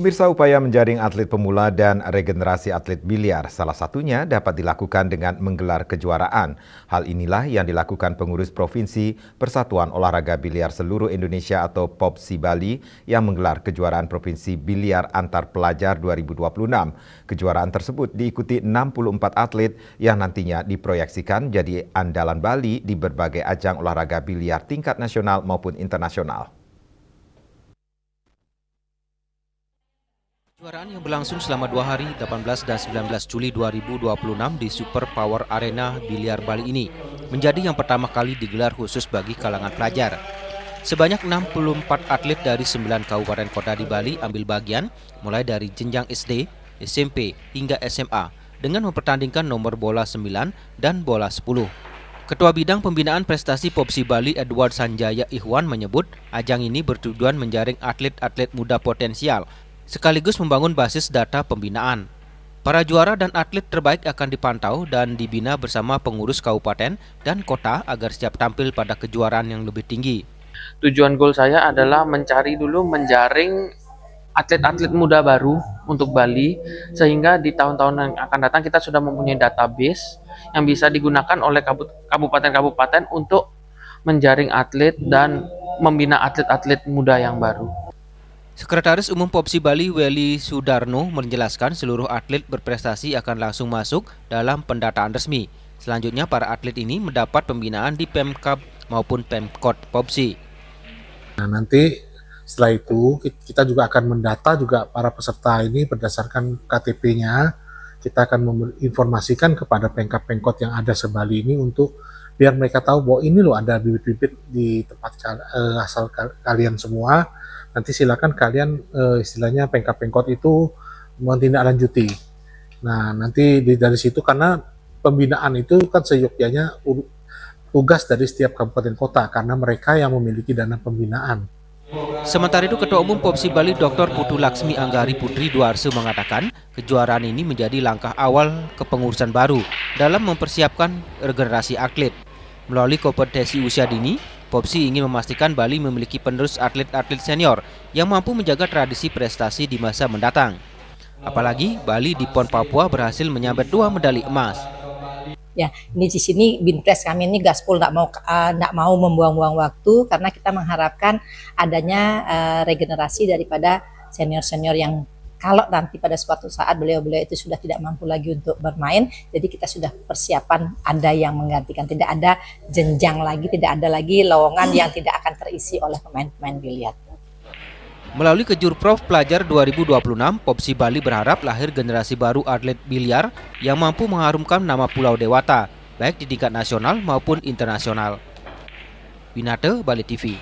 Pemirsa, upaya menjaring atlet pemula dan regenerasi atlet biliar salah satunya dapat dilakukan dengan menggelar kejuaraan. Hal inilah yang dilakukan pengurus Provinsi Persatuan Olahraga Biliar Seluruh Indonesia atau POPSI Bali yang menggelar kejuaraan Provinsi Biliar Antar Pelajar 2026. Kejuaraan tersebut diikuti 64 atlet yang nantinya diproyeksikan jadi andalan Bali di berbagai ajang olahraga biliar tingkat nasional maupun internasional. Kejuaraan yang berlangsung selama 2 hari, 18 dan 19 Juli 2026 di Super Power Arena Biliar Bali ini menjadi yang pertama kali digelar khusus bagi kalangan pelajar. Sebanyak 64 atlet dari 9 kabupaten kota di Bali ambil bagian mulai dari jenjang SD, SMP hingga SMA dengan mempertandingkan nomor bola 9 dan bola 10. Ketua Bidang Pembinaan Prestasi POPSI Bali Edward Sanjaya Ikhwan menyebut ajang ini bertujuan menjaring atlet-atlet muda potensial sekaligus membangun basis data pembinaan. Para juara dan atlet terbaik akan dipantau dan dibina bersama pengurus kabupaten dan kota agar siap tampil pada kejuaraan yang lebih tinggi. Tujuan goal saya adalah menjaring atlet-atlet muda baru untuk Bali, sehingga di tahun-tahun yang akan datang kita sudah mempunyai database yang bisa digunakan oleh kabupaten-kabupaten untuk menjaring atlet dan membina atlet-atlet muda yang baru. Sekretaris Umum POPSI Bali Weli Sudarno menjelaskan seluruh atlet berprestasi akan langsung masuk dalam pendataan resmi. Selanjutnya para atlet ini mendapat pembinaan di Pemkab maupun Pemkot POPSI. Nah, nanti setelah itu kita juga akan mendata juga para peserta ini berdasarkan KTP-nya. Kita akan menginformasikan kepada Pemkab-Pemkot yang ada se-Bali ini untuk biar mereka tahu bahwa ini loh ada bibit-bibit di tempat asal kalian semua. Nanti silakan kalian istilahnya Pemkab-Pemkot itu menindaklanjuti. Nah, nanti dari situ karena pembinaan itu kan seyogyanya tugas dari setiap kabupaten kota karena mereka yang memiliki dana pembinaan. Sementara itu Ketua Umum POPSI Bali Dr. Putu Laksmi Anggari Putri Duarse mengatakan kejuaraan ini menjadi langkah awal kepengurusan baru dalam mempersiapkan regenerasi atlet. Melalui kompetisi usia dini, POPSI ingin memastikan Bali memiliki penerus atlet-atlet senior yang mampu menjaga tradisi prestasi di masa mendatang. Apalagi Bali di PON Papua berhasil menyabet 2 medali emas. Ya, ini di sini Binpres kami ini gaspol nggak mau membuang-buang waktu karena kita mengharapkan adanya regenerasi daripada senior-senior yang kalau nanti pada suatu saat beliau-beliau itu sudah tidak mampu lagi untuk bermain, jadi kita sudah persiapan ada yang menggantikan, tidak ada jenjang lagi, tidak ada lagi lowongan yang tidak akan terisi oleh pemain-pemain biliar. Melalui Kejurprov Pelajar 2026, POPSI Bali berharap lahir generasi baru atlet biliar yang mampu mengharumkan nama Pulau Dewata, baik di tingkat nasional maupun internasional. Winate, Bali TV.